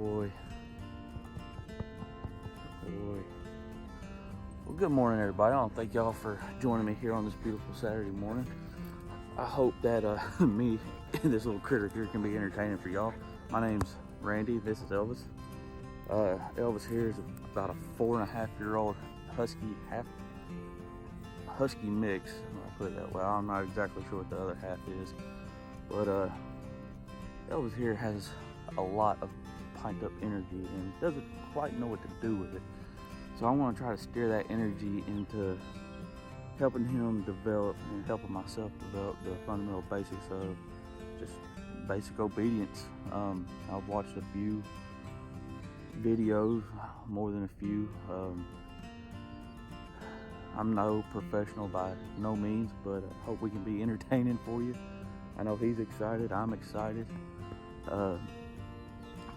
boy. Good boy. Well, good morning, everybody. I want to thank y'all for joining me here on this beautiful Saturday morning. I hope that me and this little critter here can be entertaining for y'all. My name's Randy. This is Elvis. Elvis here is about a 4.5-year-old husky mix. I'll put it that way. I'm not exactly sure what the other half is, but Elvis here has a lot of piped up energy and doesn't quite know what to do with it. So I want to try to steer that energy into helping him develop and helping myself develop the fundamental basics of just basic obedience. I've watched a few videos, more than a few. I'm no professional by no means, but I hope we can be entertaining for you. I know he's excited, I'm excited.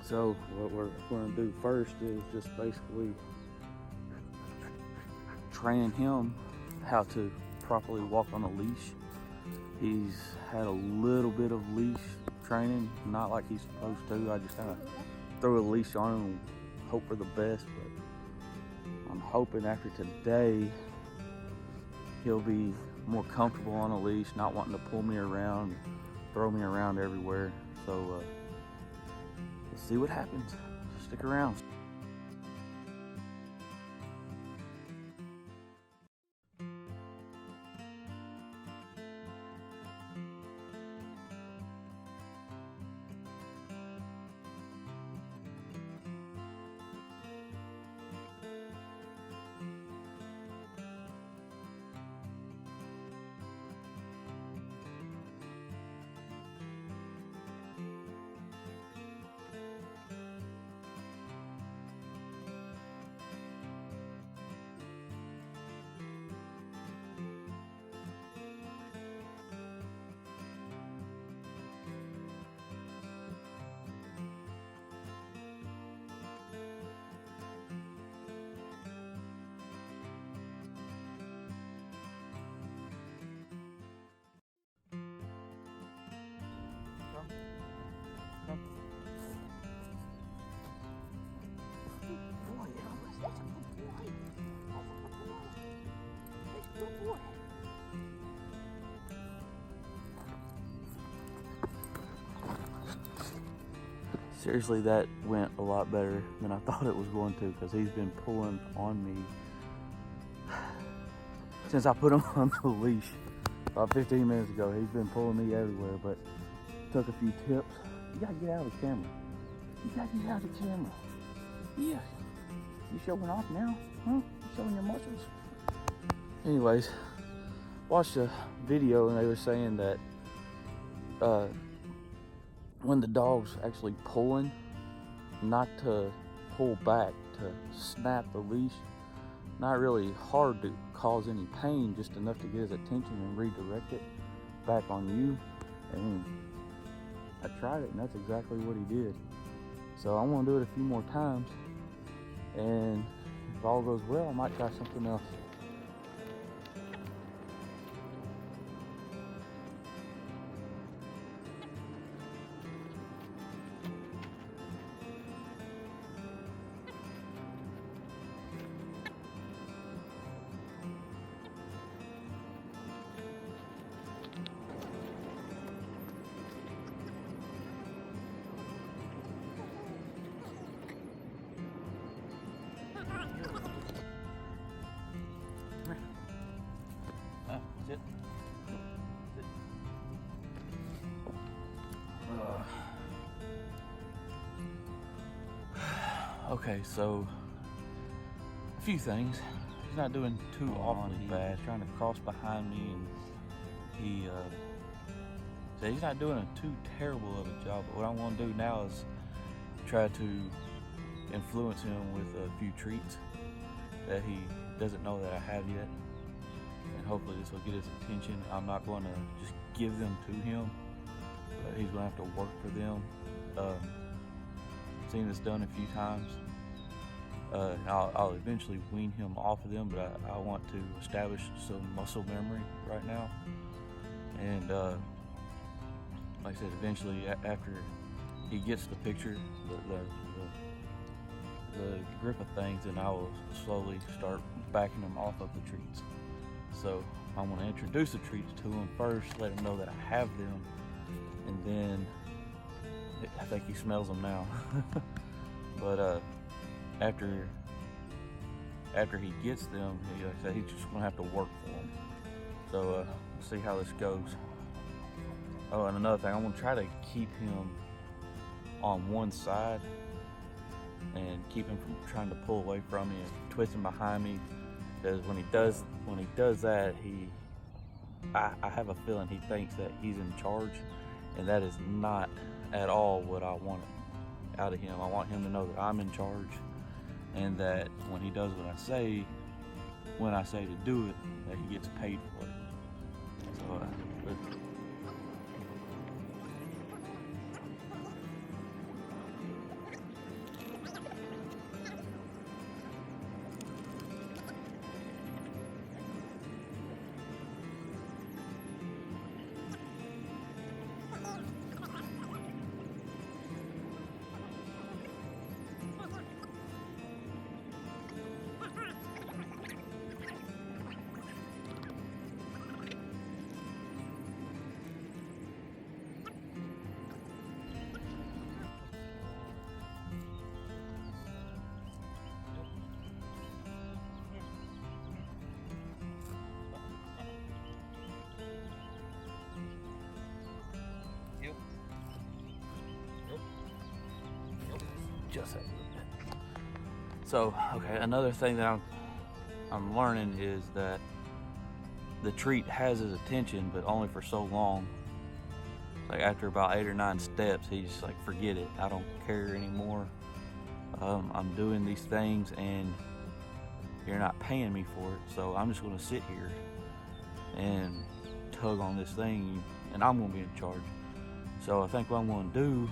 So what we're going to do first is just basically train him how to properly walk on a leash. He's had a little bit of leash training, not like he's supposed to. I just kind of throw a leash on him and hope for the best, but I'm hoping after today he'll be more comfortable on a leash, not wanting to pull me around, throw me around everywhere. So let's see what happens. Stick around. Come. Good boy, Elvis. That's a good boy. That's a good boy. Seriously, that went a lot better than I thought it was going to, because he's been pulling on me since I put him on the leash about 15 minutes ago. He's been pulling me everywhere, but took a few tips. You gotta get out of the camera. You gotta get out of the camera. Yeah. You showing off now? Huh? You showing your muscles? Anyways, watched a video and they were saying that when the dog's actually pulling, not to pull back, to snap the leash. Not really hard to cause any pain, just enough to get his attention and redirect it back on you. And I tried it, and that's exactly what he did. So I want to do it a few more times, and if all goes well, I might try something else. Sit. Sit. Okay, so a few things. He's not doing too awfully bad. He's trying to cross behind me, and so he's not doing too terrible of a job. But what I want to do now is try to influence him with a few treats that he doesn't know that I have yet. And hopefully this will get his attention. I'm not going to just give them to him, but he's going to have to work for them. Seen this done a few times. I'll eventually wean him off of them, but I want to establish some muscle memory right now. And like I said, eventually after he gets the picture, the the grip of things, and I will slowly start backing them off of the treats. So I'm going to introduce the treats to him first, let him know that I have them, and then I think he smells them now. But after he gets them, like I said, he's just going to have to work for them. So we'll see how this goes. Oh, and another thing, I'm going to try to keep him on one side and keep him from trying to pull away from me and twisting behind me, because when he does that, I have a feeling he thinks that he's in charge, and that is not at all what I want out of him. I want him to know that I'm in charge, and that when he does what I say, when I say to do it, that he gets paid for it. So just a little bit. So, okay, another thing that I'm learning is that the treat has his attention, but only for so long. Like after about 8 or 9 steps, he's just like, forget it, I don't care anymore. I'm doing these things and you're not paying me for it, so I'm just gonna sit here and tug on this thing, and I'm gonna be in charge. So I think what I'm gonna do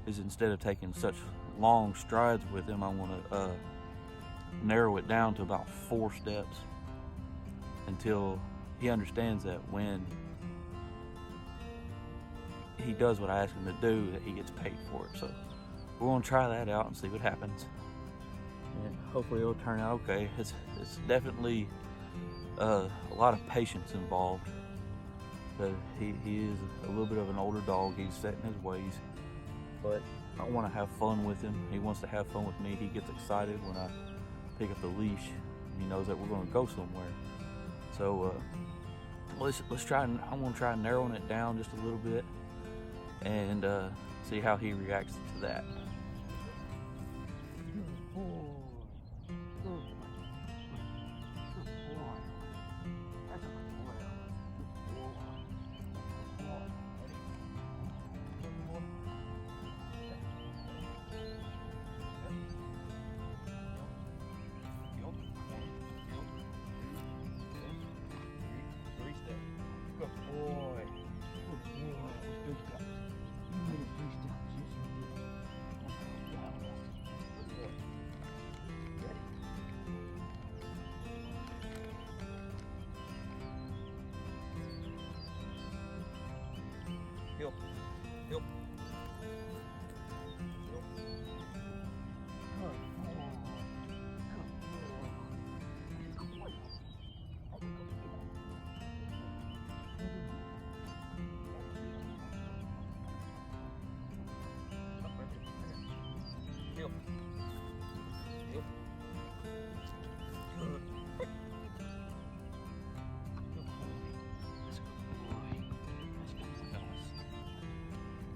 is, instead of taking such long strides with him, I'm gonna narrow it down to about 4 steps until he understands that when he does what I ask him to do, that he gets paid for it. So we're gonna try that out and see what happens, and hopefully it'll turn out okay. It's definitely a lot of patience involved, but he is a little bit of an older dog. He's set in his ways, but I want to have fun with him. He wants to have fun with me. He gets excited when I pick up the leash. He knows that we're going to go somewhere. So let's try. I'm going to try narrowing it down just a little bit and see how he reacts to that. Yep.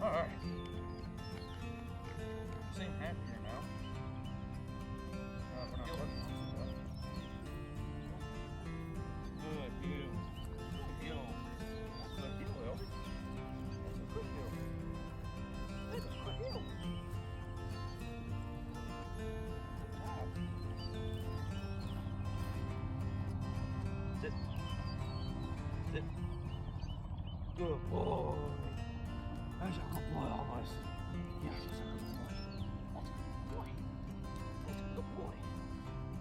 All right. Seem happier now. We're not working on stuff. Good heel. Good heel. Good heel, Elvis. That's a good heel. That's a good heel. Sit. Sit. Good boy. That's a good boy, Elvis. Yes, that's a good boy. That's a good boy.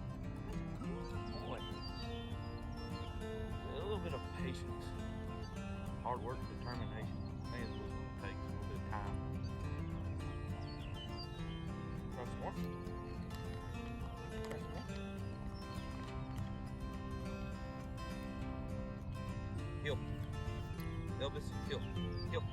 That's a good boy. That's a good boy. A little bit of patience, hard work, determination. May as well take a little bit of time. Trust more. Heel. Elvis, heel. Heel.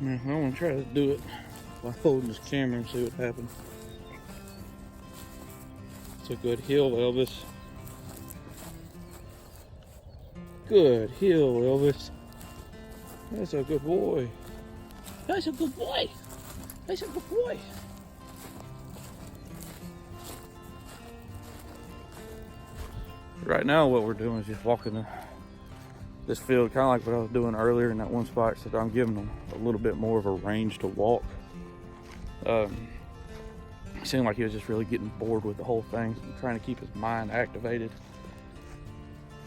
Yeah, I'm gonna try to do it by holding this camera and see what happens. It's a good heel, Elvis. Good heel, Elvis. That's a good boy. That's a good boy. That's a good boy. Right now, what we're doing is just walking this field, kind of like what I was doing earlier in that one spot. So I'm giving them a little bit more of a range to walk. It seemed like he was just really getting bored with the whole thing. So I'm trying to keep his mind activated.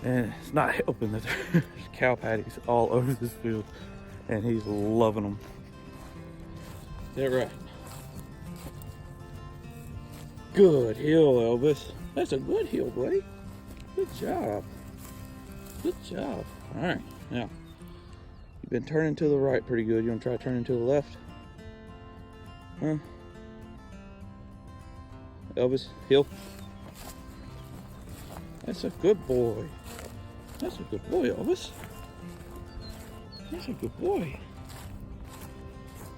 And it's not helping that there's cow patties all over this field. And he's loving them. Is that right? Good heel, Elvis. That's a good heel, buddy. Good job. Good job. All right, now you've been turning to the right pretty good. You want to try turning to the left? Huh? Elvis, heel. That's a good boy. That's a good boy, Elvis. That's a good boy.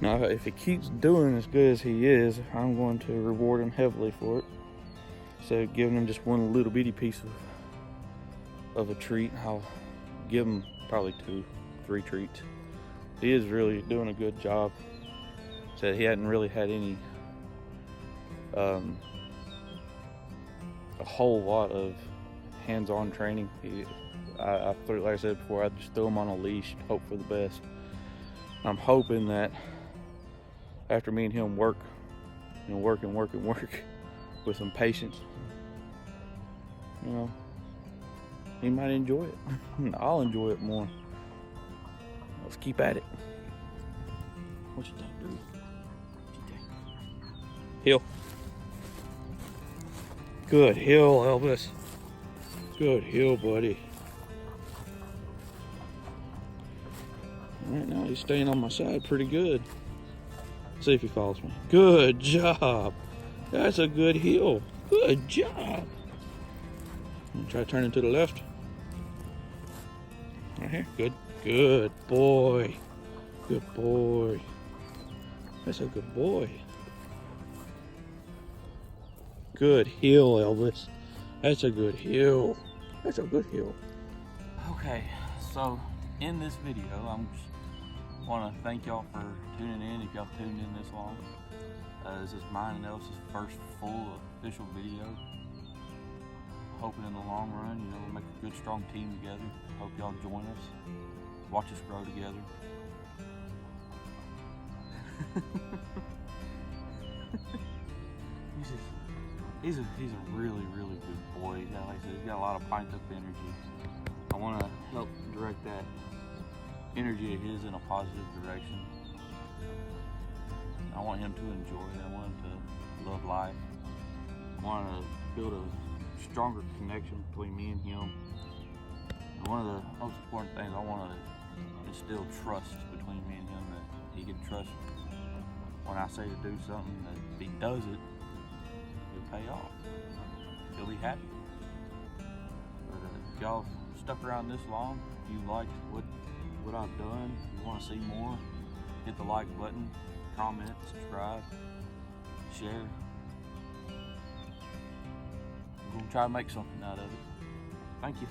Now, if he keeps doing as good as he is, I'm going to reward him heavily for it. So giving him just one little bitty piece of a treat, I'll give him probably 2-3 treats. He is really doing a good job. Said he hadn't really had any a whole lot of hands-on training. I like I said before, I just throw him on a leash, hope for the best. I'm hoping that after me and him work with some patience, you know, he might enjoy it. I'll enjoy it more. Let's keep at it. What you think, dude? What you think? Heel. Good heel, Elvis. Good heel, buddy. Right now he's staying on my side pretty good. See if he follows me. Good job. That's a good heel. Good job. Try turning to the left. Right here. Good. Good boy. Good boy. That's a good boy. Good heel, Elvis. That's a good heel. That's a good heel. Okay, so in this video, I'm just want to thank y'all for tuning in. If y'all tuned in this long, this is mine and Elvis's first full official video. Hoping in the long run, you know, we'll make a good, strong team together. Hope y'all join us. Watch us grow together. He's a really, really good boy. Like I said, he's got a lot of pint up energy. I want to help direct that energy of his in a positive direction. I want him to enjoy it. I want him to love life. I want to build a stronger connection between me and him. And one of the most important things, I want to instill trust between me and him, that he can trust when I say to do something, that if he does it, it'll pay off. He'll be happy. But if y'all stuck around this long, if you liked what I've done, if you want to see more, hit the like button, comment, subscribe, share. I'm going to try to make something out of it. Thank you.